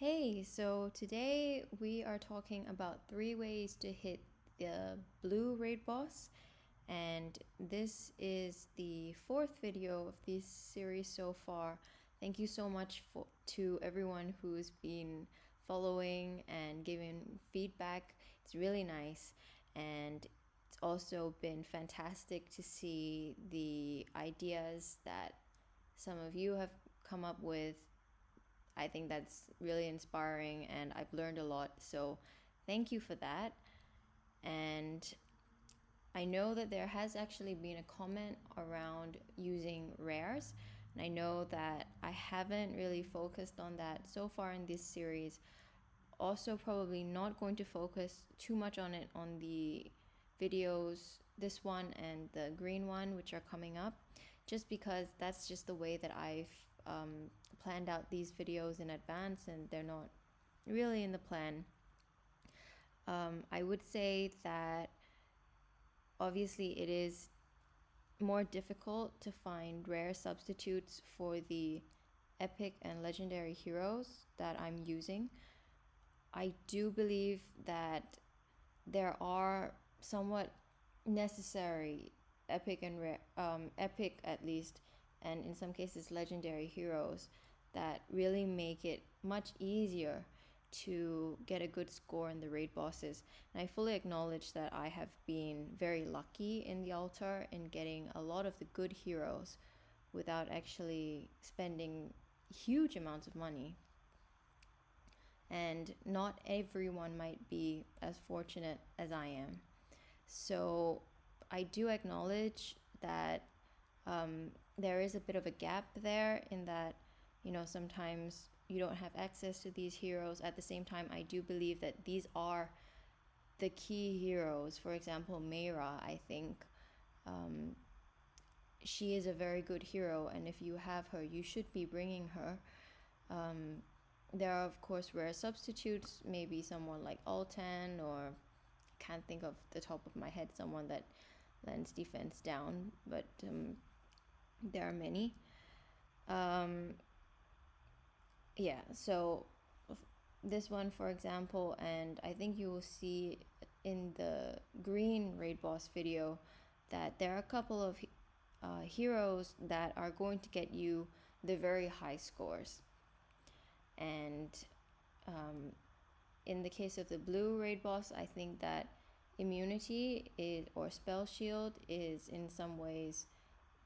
Hey, so today we are talking about 3 ways to hit the blue raid boss, and this is the fourth video of this series so far. Thank you so much to everyone who's been following and giving feedback. It's really nice, and it's also been fantastic to see the ideas that some of you have come up with. I think that's really inspiring and I've learned a lot. So thank you for that. And I know that there has actually been a comment around using rares. And I know that I haven't really focused on that so far in this series. Also, probably not going to focus too much on it on the videos, this one and the green one, which are coming up, just because that's just the way that I've planned out these videos in advance and they're not really in the plan. I would say that obviously it is more difficult to find rare substitutes for the epic and legendary heroes that I'm using. I do believe that there are somewhat necessary epic and epic at least, and in some cases legendary heroes that really make it much easier to get a good score in the raid bosses. And I fully acknowledge that I have been very lucky in the altar in getting a lot of the good heroes without actually spending huge amounts of money. And not everyone might be as fortunate as I am. So I do acknowledge that there is a bit of a gap there in that, sometimes you don't have access to these heroes. At the same time, I do believe that these are the key heroes. For example, Meira, I think she is a very good hero, and if you have her, you should be bringing her. There are, of course, rare substitutes, maybe someone like Altan, or can't think of the top of my head someone that lends defense down, but there are many. So this one, for example, and I think you will see in the green raid boss video that there are a couple of heroes that are going to get you the very high scores. And in the case of the blue raid boss, I think that immunity or spell shield is in some ways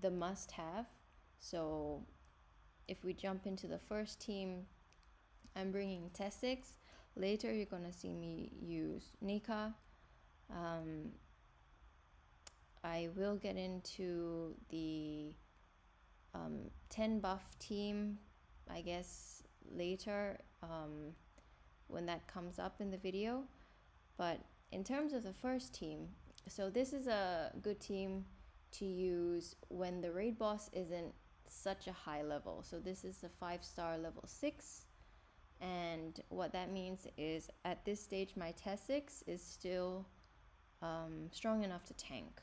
the must-have. So if we jump into the first team, I'm bringing Tesix. Later you're gonna see me use Nika. I will get into the 10 buff team, I guess, later when that comes up in the video. But in terms of the first team, so this is a good team to use when the raid boss isn't such a high level. So this is a 5-star level 6, and what that means is at this stage my Tesix is still strong enough to tank.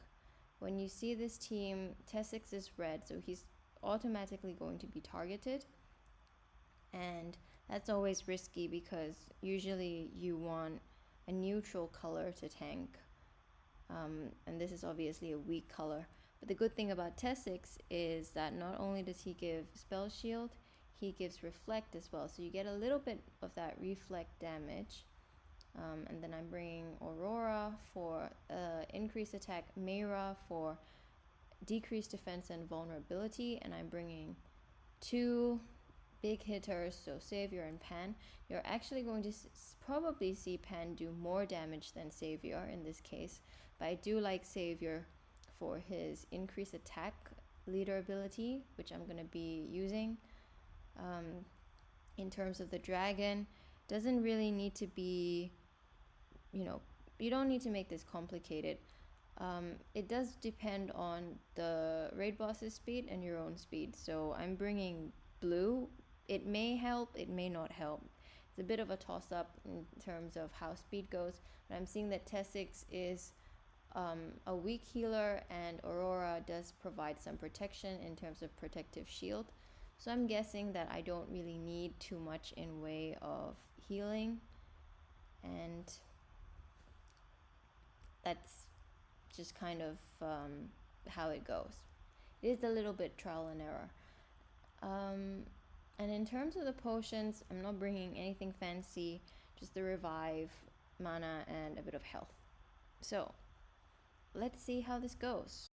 When you see this team, Tesix is red, so he's automatically going to be targeted, and that's always risky because usually you want a neutral color to tank, and this is obviously a weak color. But the good thing about Tesix is that not only does he give spell shield, he gives reflect as well, so you get a little bit of that reflect damage. And then I'm bringing Aurora for increased attack, Meira for decreased defense and vulnerability, and I'm bringing 2 big hitters, so Savior and Pan. You're actually going to probably see Pan do more damage than Savior in this case, but I do like Savior for his increased attack leader ability, which I'm going to be using. In terms of the dragon, doesn't really need to be, you don't need to make this complicated. It does depend on the raid boss's speed and your own speed. So I'm bringing blue. It may help, it may not help. It's a bit of a toss-up in terms of how speed goes, but I'm seeing that Tesix is a weak healer, and Aurora does provide some protection in terms of protective shield. So I'm guessing that I don't really need too much in way of healing, and that's just kind of how it goes. It is a little bit trial and error. And in terms of the potions, I'm not bringing anything fancy, just the revive, mana, and a bit of health. So let's see how this goes.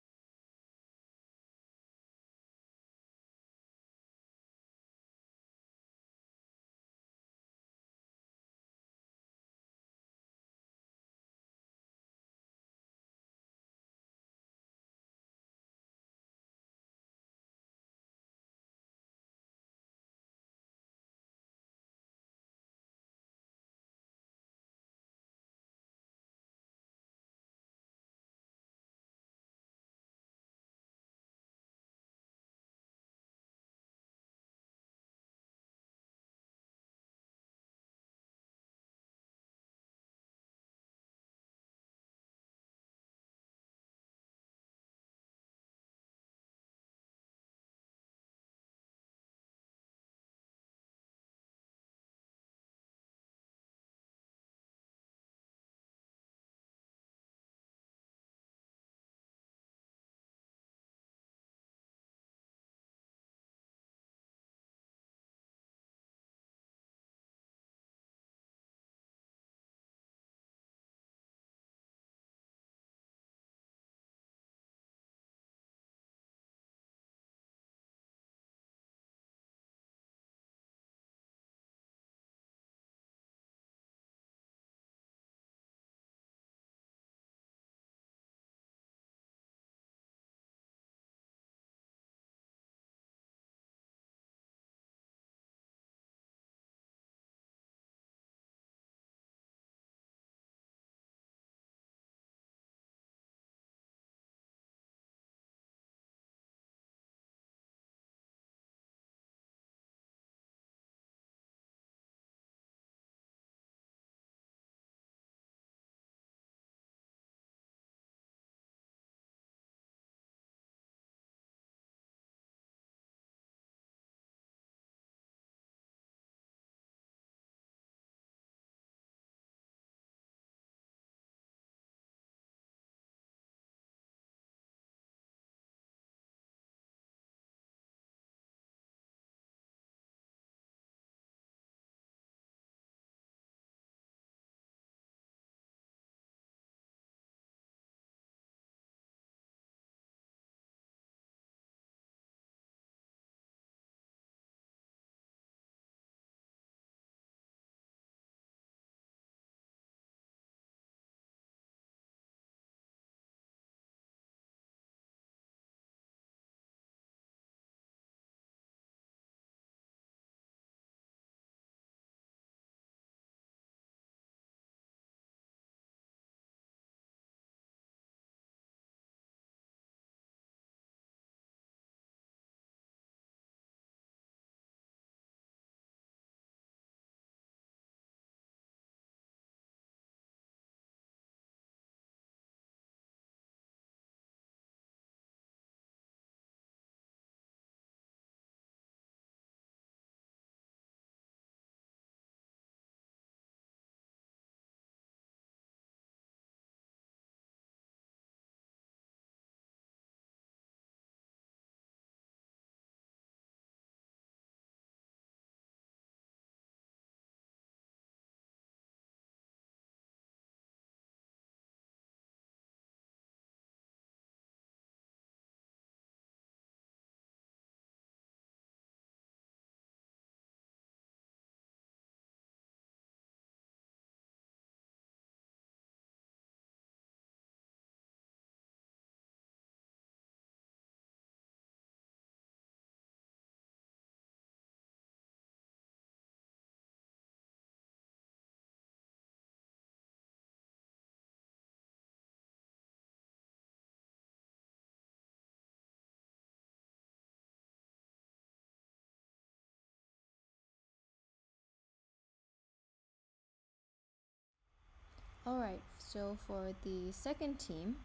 Alright, so for the second team,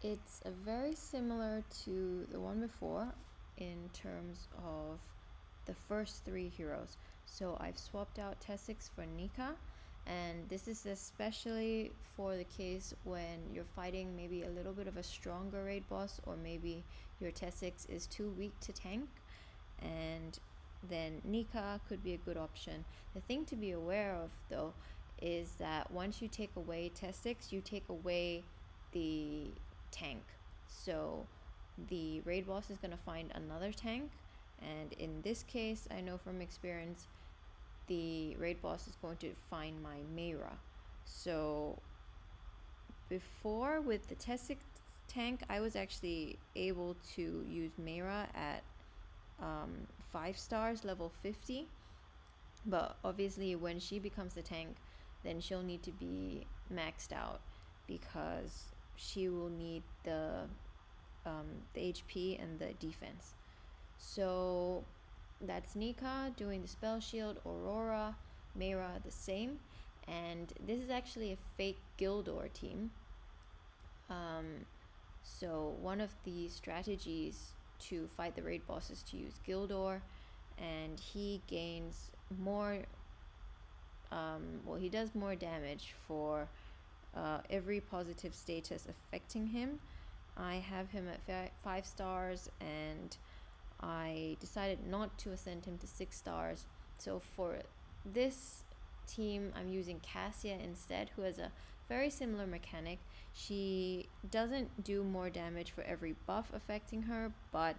it's very similar to the one before in terms of the first 3 heroes. So I've swapped out Tesix for Nika, and this is especially for the case when you're fighting maybe a little bit of a stronger raid boss, or maybe your Tesix is too weak to tank, and then Nika could be a good option. The thing to be aware of though is that once you take away Tesix, you take away the tank. So the raid boss is going to find another tank, and in this case, I know from experience, the raid boss is going to find my Meira. So before, with the Tesix tank, I was actually able to use Meira at 5 stars, level 50. But obviously, when she becomes the tank, then she'll need to be maxed out, because she will need the HP and the defense. So that's Nika doing the spell shield, Aurora, Meira the same, and this is actually a fake Gildor team. So one of the strategies to fight the raid boss is to use Gildor, and he gains more. Well, he does more damage for every positive status affecting him. I have him at 5 stars, and I decided not to ascend him to 6 stars. So for this team, I'm using Cassia instead, who has a very similar mechanic. She doesn't do more damage for every buff affecting her, but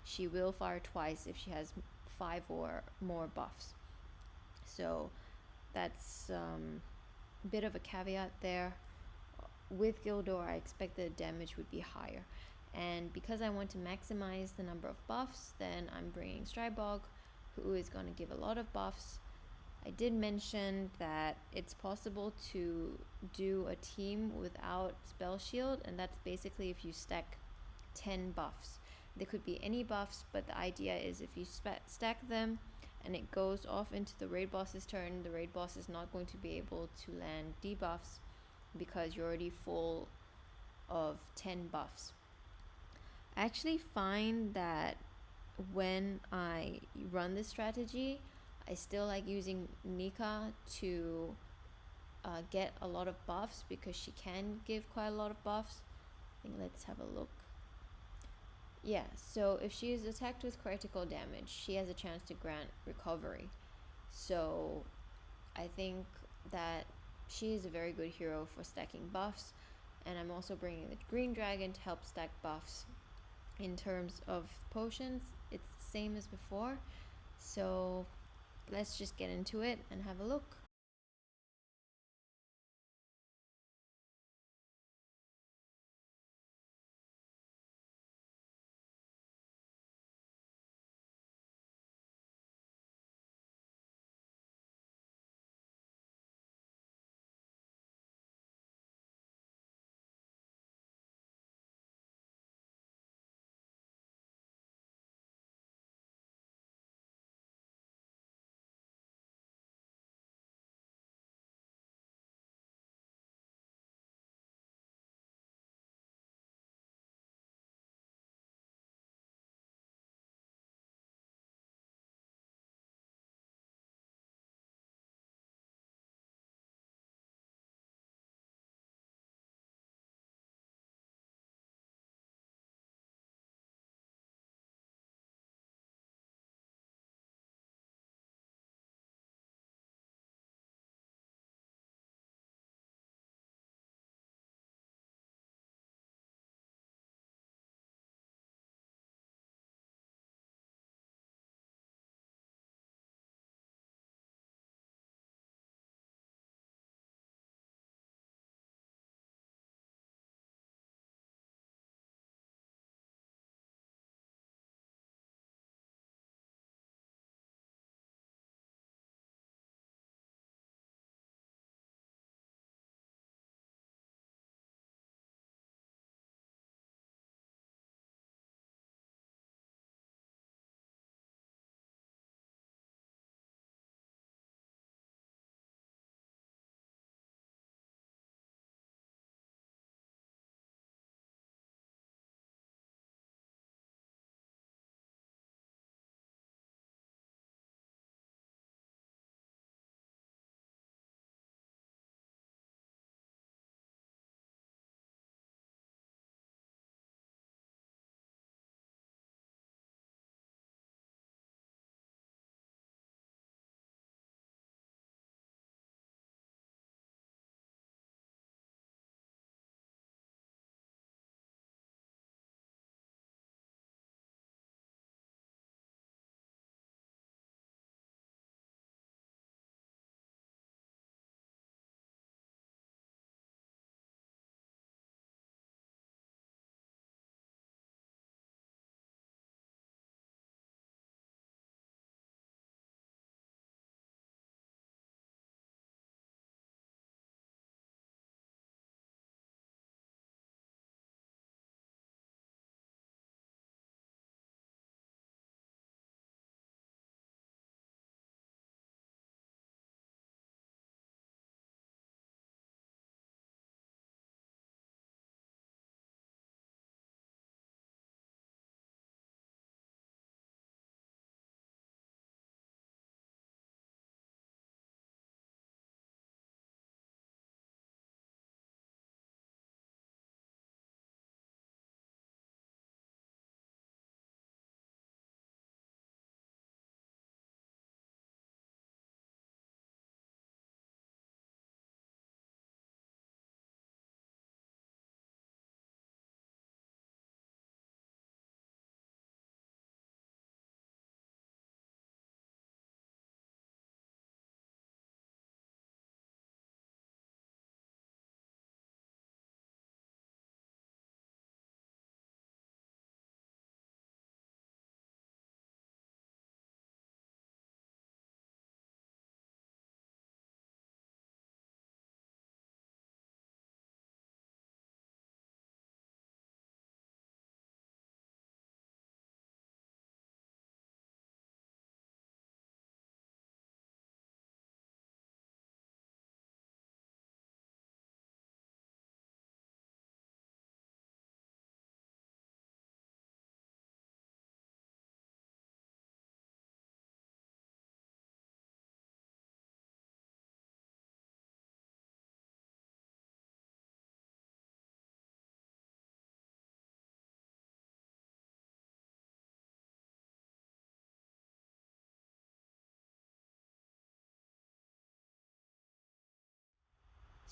she will fire twice if she has 5 or more buffs. So that's a bit of a caveat there. With Gildor, I expect the damage would be higher. And because I want to maximize the number of buffs, then I'm bringing Strybog, who is going to give a lot of buffs. I did mention that it's possible to do a team without spell shield, and that's basically if you stack 10 buffs. There could be any buffs, but the idea is if you stack them and it goes off into the raid boss's turn, the raid boss is not going to be able to land debuffs because you're already full of 10 buffs. I actually find that when I run this strategy, I still like using Nika to get a lot of buffs, because she can give quite a lot of buffs. I think let's have a look. Yeah, so if she is attacked with critical damage, she has a chance to grant recovery. So I think that she is a very good hero for stacking buffs, and I'm also bringing the green dragon to help stack buffs. In terms of potions, it's the same as before, so let's just get into it and have a look.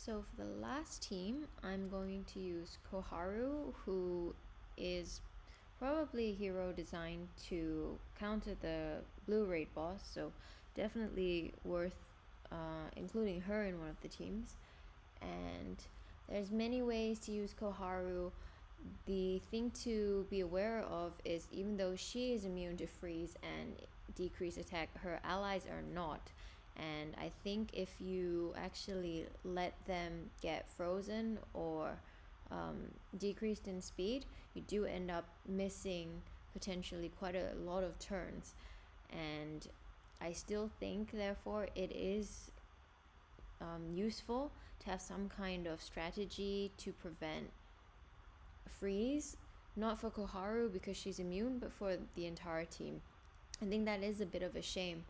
So for the last team, I'm going to use Koharu, who is probably a hero designed to counter the blue raid boss, so definitely worth including her in one of the teams. And there's many ways to use Koharu. The thing to be aware of is even though she is immune to freeze and decrease attack, her allies are not. And I think if you actually let them get frozen or decreased in speed, you do end up missing potentially quite a lot of turns. And I still think, therefore, it is useful to have some kind of strategy to prevent freeze, not for Koharu because she's immune, but for the entire team. I think that is a bit of a shame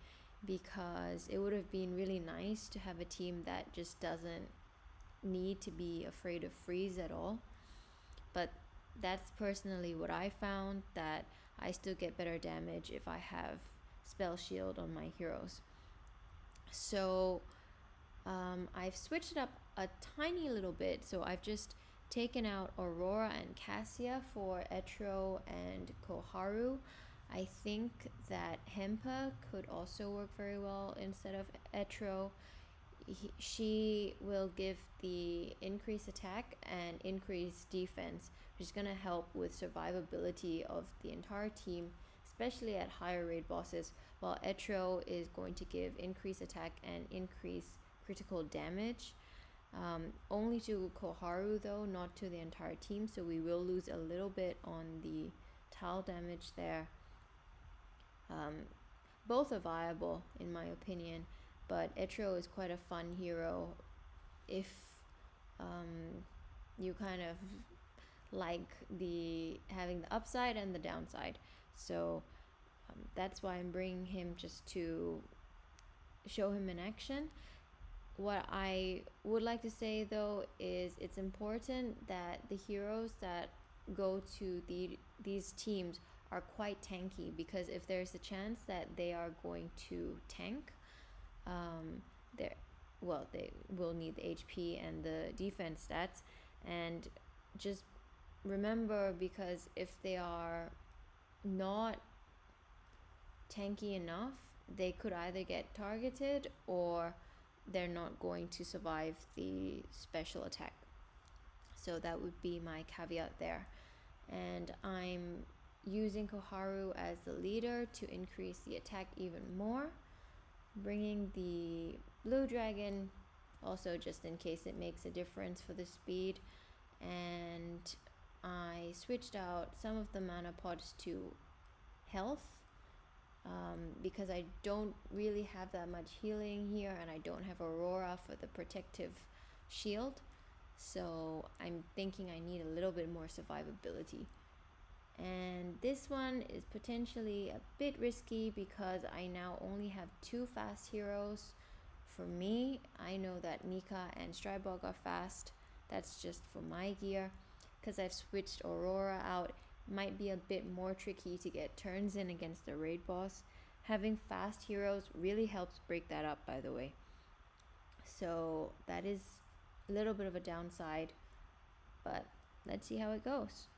because it would have been really nice to have a team that just doesn't need to be afraid of freeze at all. But that's personally what I found, that I still get better damage if I have spell shield on my heroes. So I've switched it up a tiny little bit. So I've just taken out Aurora and Cassia for Etro and Koharu. I think that Hempa could also work very well instead of Etro. She will give the increased attack and increased defense, which is going to help with survivability of the entire team, especially at higher raid bosses, while Etro is going to give increased attack and increased critical damage. Only to Koharu though, not to the entire team, so we will lose a little bit on the tile damage there. Both are viable in my opinion, but Etro is quite a fun hero if you kind of like the having the upside and the downside. So that's why I'm bringing him, just to show him in action. What I would like to say though is it's important that the heroes that go to these teams are quite tanky, because if there's a chance that they are going to tank, they will need the HP and the defense stats. And just remember, because if they are not tanky enough, they could either get targeted or they're not going to survive the special attack. So that would be my caveat there. And I'm using Koharu as the leader to increase the attack even more, bringing the blue dragon also just in case it makes a difference for the speed. And I switched out some of the mana pods to health, because I don't really have that much healing here, and I don't have Aurora for the protective shield, so I'm thinking I need a little bit more survivability. And this one is potentially a bit risky because I now only have 2 fast heroes. For me, I know that Nika and Strybog are fast. That's just for my gear. Because I've switched Aurora out, might be a bit more tricky to get turns in against the raid boss. Having fast heroes really helps break that up, by the way. So that is a little bit of a downside, but let's see how it goes.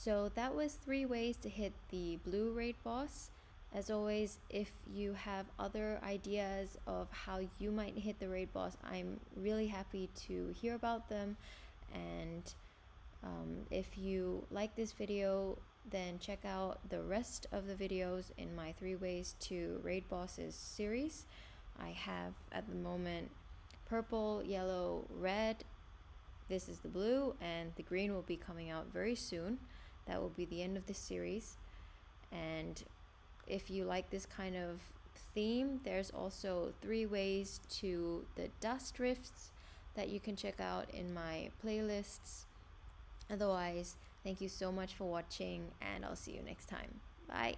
So that was 3 ways to hit the blue raid boss. As always, if you have other ideas of how you might hit the raid boss, I'm really happy to hear about them. And if you like this video, then check out the rest of the videos in my 3 ways to raid bosses series. I have at the moment purple, yellow, red. This is the blue, and the green will be coming out very soon. That will be the end of this series. And if you like this kind of theme, there's also 3 ways to the dust rifts that you can check out in my playlists. Otherwise, thank you so much for watching, and I'll see you next time. Bye.